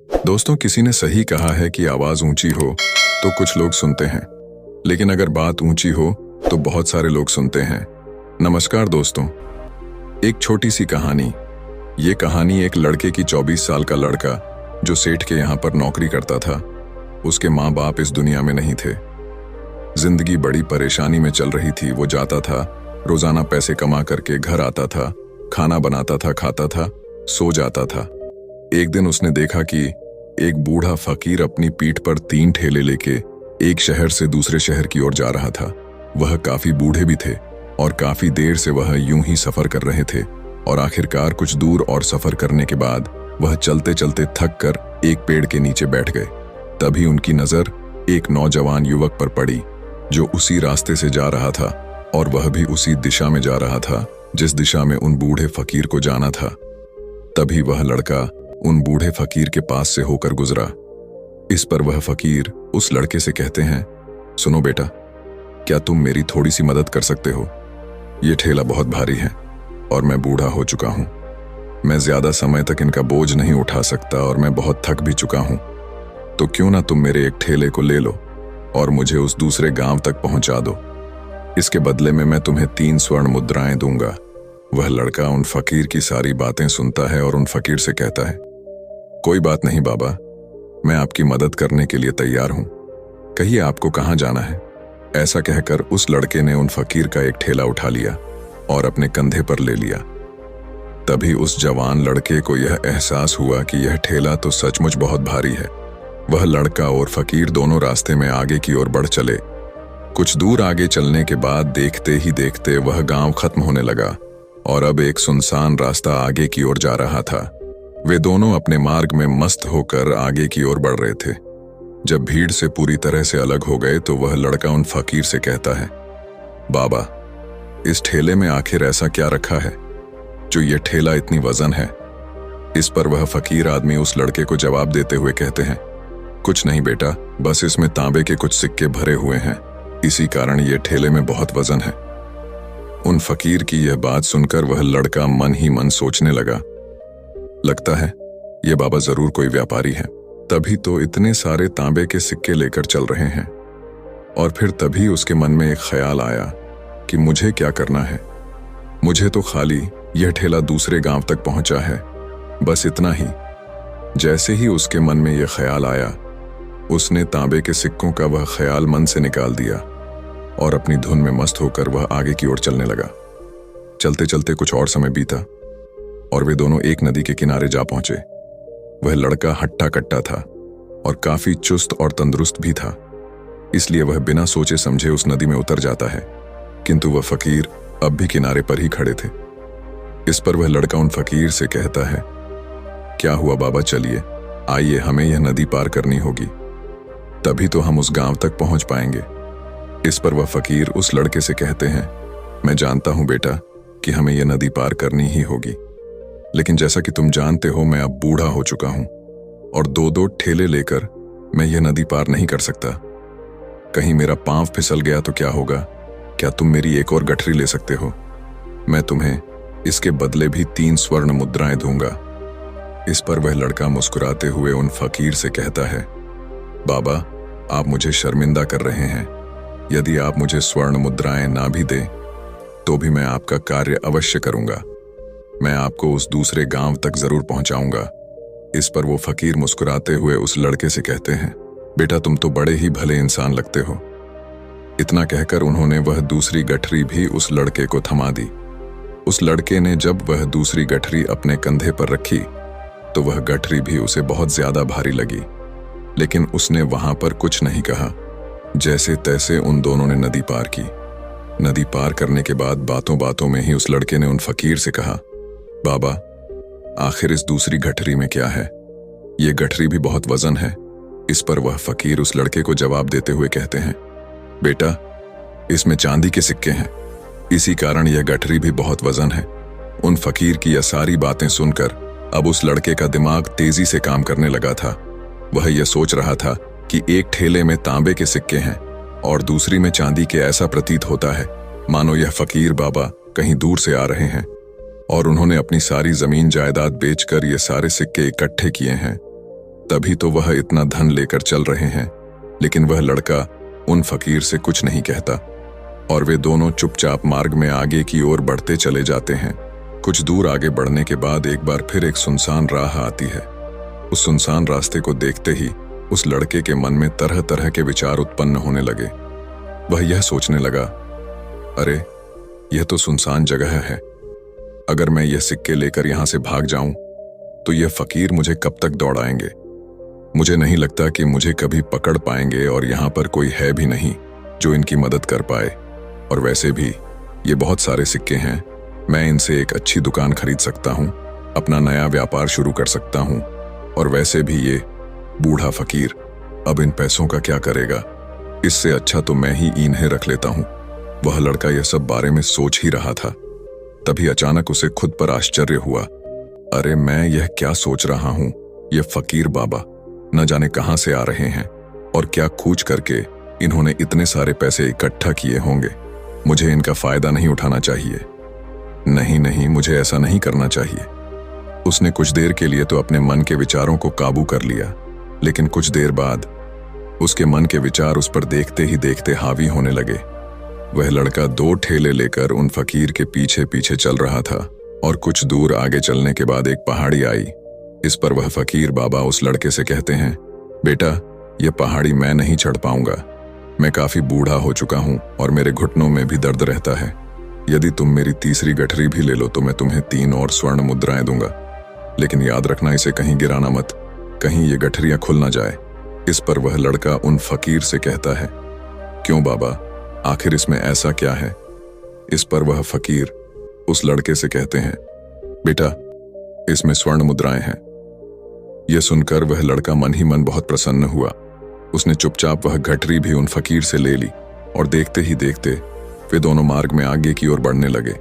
दोस्तों, किसी ने सही कहा है कि आवाज ऊंची हो तो कुछ लोग सुनते हैं, लेकिन अगर बात ऊंची हो तो बहुत सारे लोग सुनते हैं। नमस्कार दोस्तों, एक छोटी सी कहानी। ये कहानी एक लड़के की 24 साल का लड़का जो सेठ के यहाँ पर नौकरी करता था। उसके माँ बाप इस दुनिया में नहीं थे। जिंदगी बड़ी परेशानी में चल रही थी। वो जाता था, रोजाना पैसे कमा करके घर आता था, खाना बनाता था, खाता था, सो जाता था। एक दिन उसने देखा कि एक बूढ़ा फकीर अपनी पीठ पर 3 ठेले लेके एक शहर से दूसरे शहर की ओर जा रहा था। वह काफी बूढ़े भी थे और काफी देर से वह यूं ही सफर कर रहे थे और आखिरकार कुछ दूर और सफर करने के बाद वह चलते चलते थक कर एक पेड़ के नीचे बैठ गए। तभी उनकी नजर एक नौजवान युवक पर पड़ी जो उसी रास्ते से जा रहा था और वह भी उसी दिशा में जा रहा था जिस दिशा में उन बूढ़े फकीर को जाना था। तभी वह लड़का उन बूढ़े फकीर के पास से होकर गुजरा। इस पर वह फकीर उस लड़के से कहते हैं, सुनो बेटा, क्या तुम मेरी थोड़ी सी मदद कर सकते हो? ये ठेला बहुत भारी है और मैं बूढ़ा हो चुका हूं। मैं ज्यादा समय तक इनका बोझ नहीं उठा सकता और मैं बहुत थक भी चुका हूं। तो क्यों ना तुम मेरे एक ठेले को ले लो और मुझे उस दूसरे गांव तक पहुंचा दो। इसके बदले में मैं तुम्हें 3 स्वर्ण मुद्राएं दूंगा। वह लड़का उन फकीर की सारी बातें सुनता है और उन फकीर से कहता है, कोई बात नहीं बाबा, मैं आपकी मदद करने के लिए तैयार हूं। कहिए आपको कहां जाना है? ऐसा कहकर उस लड़के ने उन फकीर का एक ठेला उठा लिया और अपने कंधे पर ले लिया। तभी उस जवान लड़के को यह एहसास हुआ कि यह ठेला तो सचमुच बहुत भारी है। वह लड़का और फकीर दोनों रास्ते में आगे की ओर बढ़ चले। कुछ दूर आगे चलने के बाद देखते ही देखते वह गांव खत्म होने लगा और अब एक सुनसान रास्ता आगे की ओर जा रहा था। वे दोनों अपने मार्ग में मस्त होकर आगे की ओर बढ़ रहे थे। जब भीड़ से पूरी तरह से अलग हो गए तो वह लड़का उन फकीर से कहता है, बाबा, इस ठेले में आखिर ऐसा क्या रखा है जो ये ठेला इतनी वजन है? इस पर वह फकीर आदमी उस लड़के को जवाब देते हुए कहते हैं, कुछ नहीं बेटा, बस इसमें तांबे के कुछ सिक्के भरे हुए हैं, इसी कारण ये ठेले में बहुत वजन है। उन फकीर की यह बात सुनकर वह लड़का मन ही मन सोचने लगा, लगता है ये बाबा जरूर कोई व्यापारी है, तभी तो इतने सारे तांबे के सिक्के लेकर चल रहे हैं। और फिर तभी उसके मन में एक ख्याल आया कि मुझे क्या करना है। मुझे तो खाली यह ठेला दूसरे गांव तक पहुंचा है, बस इतना ही। जैसे ही उसके मन में यह ख्याल आया, उसने तांबे के सिक्कों का वह ख्याल मन से निकाल दिया और अपनी धुन में मस्त होकर वह आगे की ओर चलने लगा। चलते चलते कुछ और समय बीता और वे दोनों एक नदी के किनारे जा पहुंचे। वह लड़का हट्टा कट्टा था और काफी चुस्त और तंदुरुस्त भी था, इसलिए वह बिना सोचे समझे उस नदी में उतर जाता है, किंतु वह फकीर अब भी किनारे पर ही खड़े थे। इस पर वह लड़का उन फकीर से कहता है, क्या हुआ बाबा, चलिए आइए, हमें यह नदी पार करनी होगी, तभी तो हम उस गांव तक पहुंच पाएंगे। इस पर वह फकीर उस लड़के से कहते हैं, मैं जानता हूं बेटा कि हमें यह नदी पार करनी ही होगी, लेकिन जैसा कि तुम जानते हो मैं अब बूढ़ा हो चुका हूं और 2-2 ठेले लेकर मैं यह नदी पार नहीं कर सकता। कहीं मेरा पांव फिसल गया तो क्या होगा? क्या तुम मेरी एक और गठरी ले सकते हो? मैं तुम्हें इसके बदले भी 3 स्वर्ण मुद्राएं दूंगा। इस पर वह लड़का मुस्कुराते हुए उन फकीर से कहता है, बाबा, आप मुझे शर्मिंदा कर रहे हैं। यदि आप मुझे स्वर्ण मुद्राएं ना भी दें तो भी मैं आपका कार्य अवश्य करूंगा। मैं आपको उस दूसरे गांव तक जरूर पहुंचाऊंगा। इस पर वो फकीर मुस्कुराते हुए उस लड़के से कहते हैं, बेटा, तुम तो बड़े ही भले इंसान लगते हो। इतना कहकर उन्होंने वह दूसरी गठरी भी उस लड़के को थमा दी। उस लड़के ने जब वह दूसरी गठरी अपने कंधे पर रखी तो वह गठरी भी उसे बहुत ज्यादा भारी लगी, लेकिन उसने वहां पर कुछ नहीं कहा। जैसे तैसे उन दोनों ने नदी पार की। नदी पार करने के बाद बातों बातों में ही उस लड़के ने उन फकीर से कहा, बाबा, आखिर इस दूसरी गठरी में क्या है? ये गठरी भी बहुत वजन है। इस पर वह फकीर उस लड़के को जवाब देते हुए कहते हैं, बेटा, इसमें चांदी के सिक्के हैं, इसी कारण यह गठरी भी बहुत वजन है। उन फकीर की यह सारी बातें सुनकर अब उस लड़के का दिमाग तेजी से काम करने लगा था। वह यह सोच रहा था कि एक ठेले में तांबे के सिक्के हैं और दूसरी में चांदी के। ऐसा प्रतीत होता है मानो यह फकीर बाबा कहीं दूर से आ रहे हैं और उन्होंने अपनी सारी जमीन जायदाद बेचकर ये सारे सिक्के इकट्ठे किए हैं। तभी तो वह इतना धन लेकर चल रहे हैं। लेकिन वह लड़का उन फकीर से कुछ नहीं कहता और वे दोनों चुपचाप मार्ग में आगे की ओर बढ़ते चले जाते हैं। कुछ दूर आगे बढ़ने के बाद एक बार फिर एक सुनसान राह आती है। उस सुनसान रास्ते को देखते ही उस लड़के के मन में तरह तरह के विचार उत्पन्न होने लगे। वह यह सोचने लगा, अरे यह तो सुनसान जगह है। अगर मैं यह सिक्के लेकर यहां से भाग जाऊं तो यह फकीर मुझे कब तक दौड़ाएंगे। मुझे नहीं लगता कि मुझे कभी पकड़ पाएंगे और यहाँ पर कोई है भी नहीं जो इनकी मदद कर पाए। और वैसे भी ये बहुत सारे सिक्के हैं, मैं इनसे एक अच्छी दुकान खरीद सकता हूँ, अपना नया व्यापार शुरू कर सकता हूँ। और वैसे भी ये बूढ़ा फकीर अब इन पैसों का क्या करेगा, इससे अच्छा तो मैं ही इन्हें रख लेता हूँ। वह लड़का यह सब बारे में सोच ही रहा था, तभी अचानक उसे खुद पर आश्चर्य हुआ। अरे मैं यह क्या सोच रहा हूँ, यह फकीर बाबा न जाने कहां से आ रहे हैं और क्या खोज करके इन्होंने इतने सारे पैसे इकट्ठा किए होंगे। मुझे इनका फायदा नहीं उठाना चाहिए। नहीं नहीं, मुझे ऐसा नहीं करना चाहिए। उसने कुछ देर के लिए तो अपने मन के विचारों को काबू कर लिया, लेकिन कुछ देर बाद उसके मन के विचार उस पर देखते ही देखते हावी होने लगे। वह लड़का 2 ठेले लेकर उन फकीर के पीछे पीछे चल रहा था और कुछ दूर आगे चलने के बाद एक पहाड़ी आई। इस पर वह फकीर बाबा उस लड़के से कहते हैं, बेटा यह पहाड़ी मैं नहीं चढ़ पाऊंगा। मैं काफी बूढ़ा हो चुका हूं और मेरे घुटनों में भी दर्द रहता है। यदि तुम मेरी तीसरी गठरी भी ले लो तो मैं तुम्हें 3 और स्वर्ण मुद्राएं दूंगा, लेकिन याद रखना इसे कहीं गिराना मत, कहीं ये गठरियां खुल ना जाए। इस पर वह लड़का उन फकीर से कहता है, क्यों बाबा, आखिर इसमें ऐसा क्या है। इस पर वह फकीर उस लड़के से कहते हैं, बेटा इसमें स्वर्ण मुद्राएं हैं। यह सुनकर वह लड़का मन ही मन बहुत प्रसन्न हुआ। उसने चुपचाप वह गठरी भी उन फकीर से ले ली और देखते ही देखते वे दोनों मार्ग में आगे की ओर बढ़ने लगे।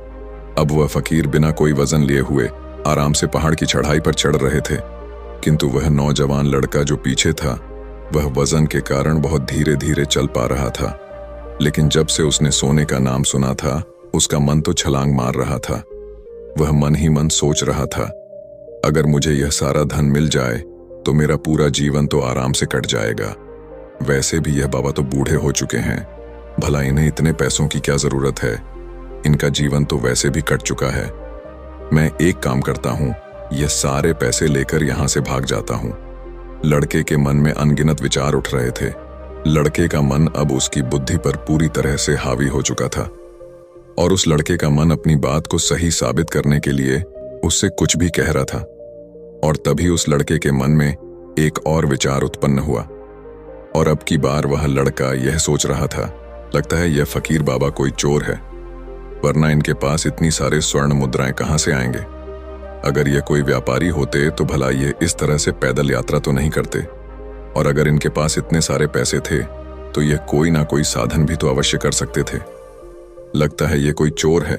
अब वह फकीर बिना कोई वजन लिए हुए आराम से पहाड़ की चढ़ाई पर चढ़ रहे थे, किंतु वह नौजवान लड़का जो पीछे था वह वजन के कारण बहुत धीरे धीरे चल पा रहा था। लेकिन जब से उसने सोने का नाम सुना था उसका मन तो छलांग मार रहा था। वह मन ही मन सोच रहा था, अगर मुझे यह सारा धन मिल जाए तो मेरा पूरा जीवन तो आराम से कट जाएगा। वैसे भी यह बाबा तो बूढ़े हो चुके हैं, भला इन्हें इतने पैसों की क्या जरूरत है, इनका जीवन तो वैसे भी कट चुका है। मैं एक काम करता हूं, यह सारे पैसे लेकर यहां से भाग जाता हूं। लड़के के मन में अनगिनत विचार उठ रहे थे। लड़के का मन अब उसकी बुद्धि पर पूरी तरह से हावी हो चुका था और उस लड़के का मन अपनी बात को सही साबित करने के लिए उससे कुछ भी कह रहा था। और तभी उस लड़के के मन में एक और विचार उत्पन्न हुआ और अब की बार वह लड़का यह सोच रहा था, लगता है यह फकीर बाबा कोई चोर है, वरना इनके पास इतनी सारे स्वर्ण मुद्राएं कहां से आएंगे। अगर ये कोई व्यापारी होते तो भला ये इस तरह से पैदल यात्रा तो नहीं करते, और अगर इनके पास इतने सारे पैसे थे तो ये कोई ना कोई साधन भी तो अवश्य कर सकते थे। लगता है ये कोई चोर है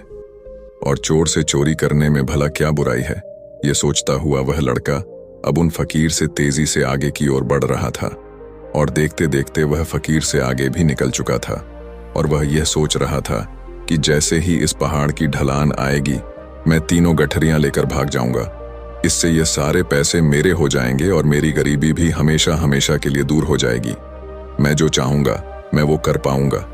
और चोर से चोरी करने में भला क्या बुराई है। ये सोचता हुआ वह लड़का अब उन फकीर से तेजी से आगे की ओर बढ़ रहा था और देखते देखते वह फकीर से आगे भी निकल चुका था। और वह यह सोच रहा था कि जैसे ही इस पहाड़ की ढलान आएगी मैं 3 गठरियां लेकर भाग जाऊंगा। इससे ये सारे पैसे मेरे हो जाएंगे और मेरी गरीबी भी हमेशा हमेशा के लिए दूर हो जाएगी। मैं जो चाहूंगा मैं वो कर पाऊंगा,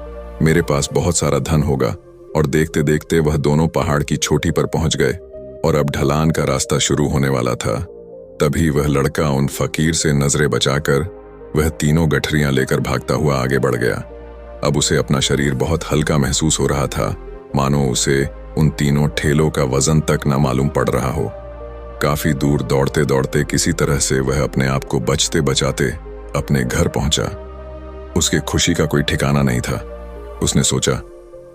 मेरे पास बहुत सारा धन होगा। और देखते देखते वह दोनों पहाड़ की चोटी पर पहुंच गए और अब ढलान का रास्ता शुरू होने वाला था। तभी वह लड़का उन फकीर से नजरें बचाकर वह 3 गठरियां लेकर भागता हुआ आगे बढ़ गया। अब उसे अपना शरीर बहुत हल्का महसूस हो रहा था, मानो उसे उन 3 ठेलों का वजन तक न मालूम पड़ रहा हो। काफी दूर दौड़ते दौड़ते किसी तरह से वह अपने आप को बचते बचाते अपने घर पहुंचा। उसके खुशी का कोई ठिकाना नहीं था। उसने सोचा,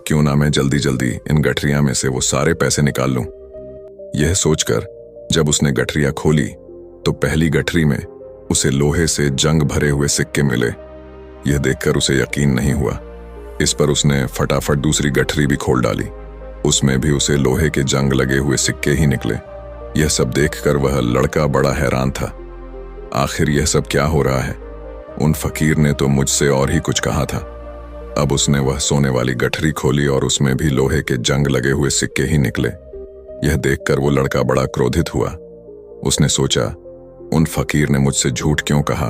क्यों ना मैं जल्दी जल्दी इन गठरियां में से वो सारे पैसे निकाल लूं। यह सोचकर जब उसने गठरियां खोली तो पहली गठरी में उसे लोहे से जंग भरे हुए सिक्के मिले। यह देखकर उसे यकीन नहीं हुआ। इस पर उसने फटाफट दूसरी गठरी भी खोल डाली, उसमें भी उसे लोहे के जंग लगे हुए सिक्के ही निकले। यह सब देखकर वह लड़का बड़ा हैरान था। आखिर यह सब क्या हो रहा है? उन फकीर ने तो मुझसे और ही कुछ कहा था। अब उसने वह सोने वाली गठरी खोली और उसमें भी लोहे के जंग लगे हुए सिक्के ही निकले। यह देखकर वो लड़का बड़ा क्रोधित हुआ। उसने सोचा, उन फकीर ने मुझसे झूठ क्यों कहा?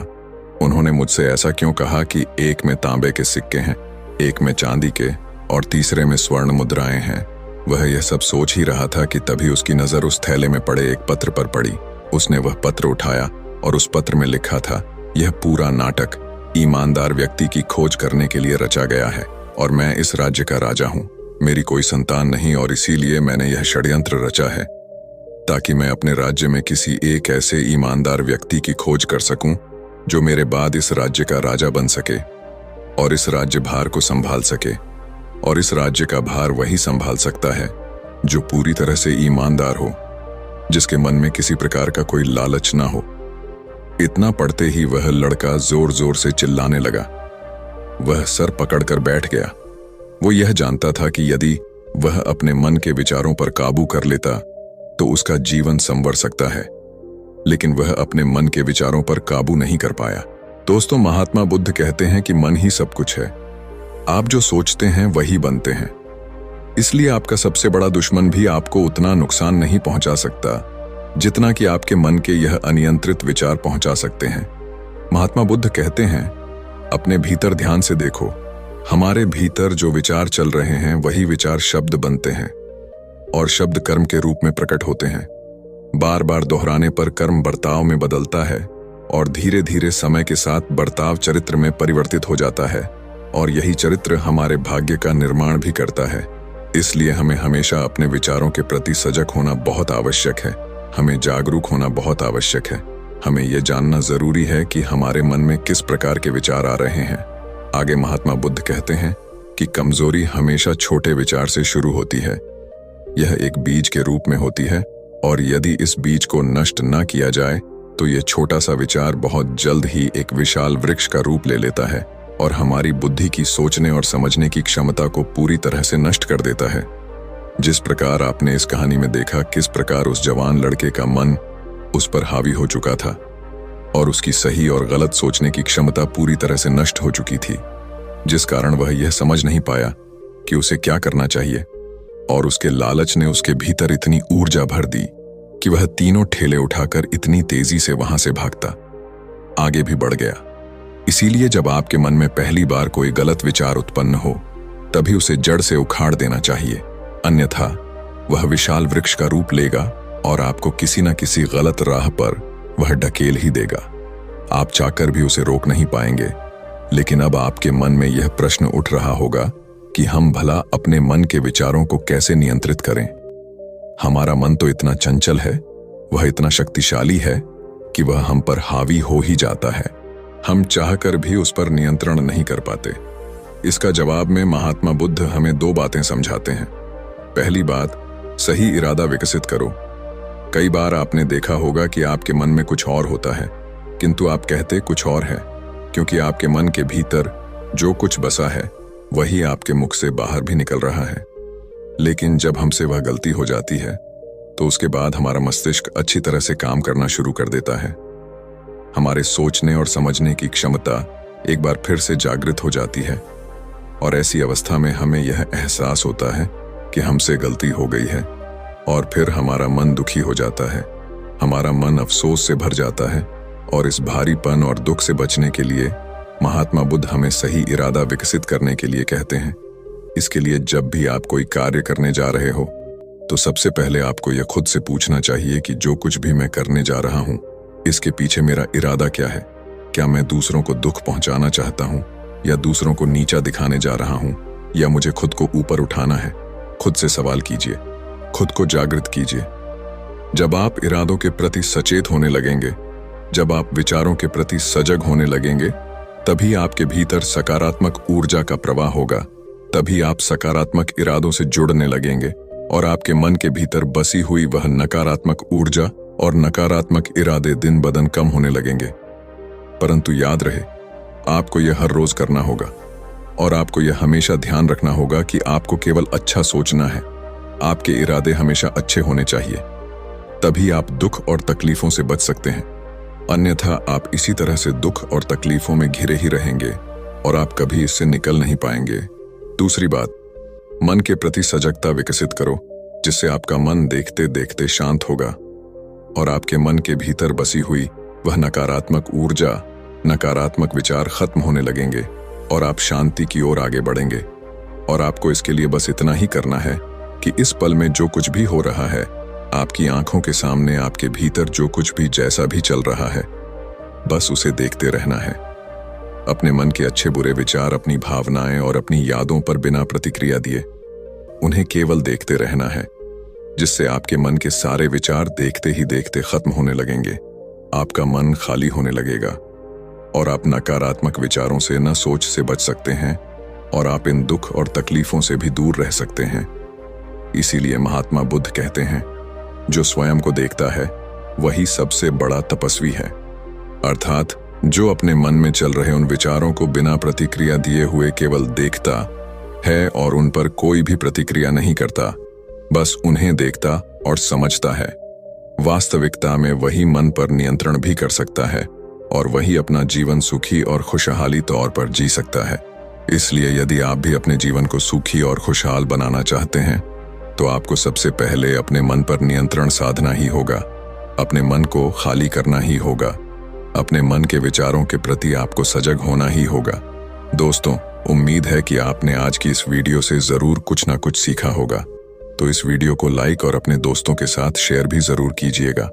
उन्होंने मुझसे ऐसा क्यों कहा कि एक में तांबे के सिक्के हैं, एक में चांदी के और तीसरे में स्वर्ण मुद्राएं हैं? वह यह सब सोच ही रहा था कि तभी उसकी नजर उस थैले में पड़े एक पत्र पर पड़ी। उसने वह पत्र उठाया और उस पत्र में लिखा था, यह पूरा नाटक ईमानदार व्यक्ति की खोज करने के लिए रचा गया है और मैं इस राज्य का राजा हूं। मेरी कोई संतान नहीं और इसीलिए मैंने यह षड्यंत्र रचा है ताकि मैं अपने राज्य में किसी एक ऐसे ईमानदार व्यक्ति की खोज कर सकूं जो मेरे बाद इस राज्य का राजा बन सके और इस राज्य भार को संभाल सके। और इस राज्य का भार वही संभाल सकता है जो पूरी तरह से ईमानदार हो, जिसके मन में किसी प्रकार का कोई लालच ना हो। इतना पढ़ते ही वह लड़का जोर जोर से चिल्लाने लगा। वह सर पकड़कर बैठ गया। वो यह जानता था कि यदि वह अपने मन के विचारों पर काबू कर लेता तो उसका जीवन संवर सकता है, लेकिन वह अपने मन के विचारों पर काबू नहीं कर पाया। दोस्तों, महात्मा बुद्ध कहते हैं कि मन ही सब कुछ है। आप जो सोचते हैं वही बनते हैं। इसलिए आपका सबसे बड़ा दुश्मन भी आपको उतना नुकसान नहीं पहुंचा सकता जितना कि आपके मन के यह अनियंत्रित विचार पहुंचा सकते हैं। महात्मा बुद्ध कहते हैं, अपने भीतर ध्यान से देखो। हमारे भीतर जो विचार चल रहे हैं वही विचार शब्द बनते हैं और शब्द कर्म के रूप में प्रकट होते हैं। बार बार दोहराने पर कर्म बर्ताव में बदलता है और धीरे धीरे समय के साथ बर्ताव चरित्र में परिवर्तित हो जाता है और यही चरित्र हमारे भाग्य का निर्माण भी करता है। इसलिए हमें हमेशा अपने विचारों के प्रति सजग होना बहुत आवश्यक है। हमें जागरूक होना बहुत आवश्यक है। हमें यह जानना जरूरी है कि हमारे मन में किस प्रकार के विचार आ रहे हैं। आगे महात्मा बुद्ध कहते हैं कि कमजोरी हमेशा छोटे विचार से शुरू होती है। यह एक बीज के रूप में होती है और यदि इस बीज को नष्ट न किया जाए तो यह छोटा सा विचार बहुत जल्द ही एक विशाल वृक्ष का रूप ले लेता है और हमारी बुद्धि की सोचने और समझने की क्षमता को पूरी तरह से नष्ट कर देता है। जिस प्रकार आपने इस कहानी में देखा किस प्रकार उस जवान लड़के का मन उस पर हावी हो चुका था और उसकी सही और गलत सोचने की क्षमता पूरी तरह से नष्ट हो चुकी थी, जिस कारण वह यह समझ नहीं पाया कि उसे क्या करना चाहिए और उसके लालच ने उसके भीतर इतनी ऊर्जा भर दी कि वह तीनों ठेले उठाकर इतनी तेजी से वहां से भागता आगे भी बढ़ गया। इसीलिए जब आपके मन में पहली बार कोई गलत विचार उत्पन्न हो तभी उसे जड़ से उखाड़ देना चाहिए, अन्यथा वह विशाल वृक्ष का रूप लेगा और आपको किसी न किसी गलत राह पर वह ढकेल ही देगा। आप चाहकर भी उसे रोक नहीं पाएंगे। लेकिन अब आपके मन में यह प्रश्न उठ रहा होगा कि हम भला अपने मन के विचारों को कैसे नियंत्रित करें। हमारा मन तो इतना चंचल है, वह इतना शक्तिशाली है कि वह हम पर हावी हो ही जाता है। हम चाहकर भी उस पर नियंत्रण नहीं कर पाते। इसका जवाब में महात्मा बुद्ध हमें दो बातें समझाते हैं। पहली बात, सही इरादा विकसित करो। कई बार आपने देखा होगा कि आपके मन में कुछ और होता है किंतु आप कहते कुछ और है, क्योंकि आपके मन के भीतर जो कुछ बसा है वही आपके मुख से बाहर भी निकल रहा है। लेकिन जब हमसे वह गलती हो जाती है तो उसके बाद हमारा मस्तिष्क अच्छी तरह से काम करना शुरू कर देता है। हमारे सोचने और समझने की क्षमता एक बार फिर से जागृत हो जाती है और ऐसी अवस्था में हमें यह एहसास होता है कि हमसे गलती हो गई है और फिर हमारा मन दुखी हो जाता है। हमारा मन अफसोस से भर जाता है और इस भारीपन और दुख से बचने के लिए महात्मा बुद्ध हमें सही इरादा विकसित करने के लिए कहते हैं। इसके लिए जब भी आप कोई कार्य करने जा रहे हो तो सबसे पहले आपको यह खुद से पूछना चाहिए कि जो कुछ भी मैं करने जा रहा हूं इसके पीछे मेरा इरादा क्या है। क्या मैं दूसरों को दुख पहुंचाना चाहता हूं या दूसरों को नीचा दिखाने जा रहा हूं या मुझे खुद को ऊपर उठाना है। खुद से सवाल कीजिए, खुद को जागृत कीजिए। जब आप इरादों के प्रति सचेत होने लगेंगे, जब आप विचारों के प्रति सजग होने लगेंगे, तभी आपके भीतर सकारात्मक ऊर्जा का प्रवाह होगा। तभी आप सकारात्मक इरादों से जुड़ने लगेंगे और आपके मन के भीतर बसी हुई वह नकारात्मक ऊर्जा और नकारात्मक इरादे दिन ब दिन कम होने लगेंगे। परंतु याद रहे, आपको यह हर रोज करना होगा और आपको यह हमेशा ध्यान रखना होगा कि आपको केवल अच्छा सोचना है। आपके इरादे हमेशा अच्छे होने चाहिए, तभी आप दुख और तकलीफों से बच सकते हैं। अन्यथा आप इसी तरह से दुख और तकलीफों में घिरे ही रहेंगे और आप कभी इससे निकल नहीं पाएंगे। दूसरी बात, मन के प्रति सजगता विकसित करो, जिससे आपका मन देखते देखते शांत होगा और आपके मन के भीतर बसी हुई वह नकारात्मक ऊर्जा, नकारात्मक विचार खत्म होने लगेंगे और आप शांति की ओर आगे बढ़ेंगे। और आपको इसके लिए बस इतना ही करना है कि इस पल में जो कुछ भी हो रहा है, आपकी आंखों के सामने आपके भीतर जो कुछ भी जैसा भी चल रहा है, बस उसे देखते रहना है। अपने मन के अच्छे बुरे विचार, अपनी भावनाएं और अपनी यादों पर बिना प्रतिक्रिया दिए उन्हें केवल देखते रहना है, जिससे आपके मन के सारे विचार देखते ही देखते खत्म होने लगेंगे। आपका मन खाली होने लगेगा और आप नकारात्मक विचारों से न सोच से बच सकते हैं और आप इन दुख और तकलीफों से भी दूर रह सकते हैं। इसीलिए महात्मा बुद्ध कहते हैं, जो स्वयं को देखता है वही सबसे बड़ा तपस्वी है। अर्थात जो अपने मन में चल रहे उन विचारों को बिना प्रतिक्रिया दिए हुए केवल देखता है और उन पर कोई भी प्रतिक्रिया नहीं करता, बस उन्हें देखता और समझता है। वास्तविकता में वही मन पर नियंत्रण भी कर सकता है और वही अपना जीवन सुखी और खुशहाली तौर पर जी सकता है। इसलिए यदि आप भी अपने जीवन को सुखी और खुशहाल बनाना चाहते हैं, तो आपको सबसे पहले अपने मन पर नियंत्रण साधना ही होगा। अपने मन को खाली करना ही होगा। अपने मन के विचारों के प्रति आपको सजग होना ही होगा। दोस्तों, उम्मीद है कि आपने आज की इस वीडियो से जरूर कुछ ना कुछ सीखा होगा। तो इस वीडियो को लाइक और अपने दोस्तों के साथ शेयर भी जरूर कीजिएगा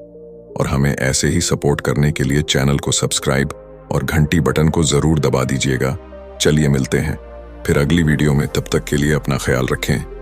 और हमें ऐसे ही सपोर्ट करने के लिए चैनल को सब्सक्राइब और घंटी बटन को जरूर दबा दीजिएगा। चलिए मिलते हैं फिर अगली वीडियो में। तब तक के लिए अपना ख्याल रखें।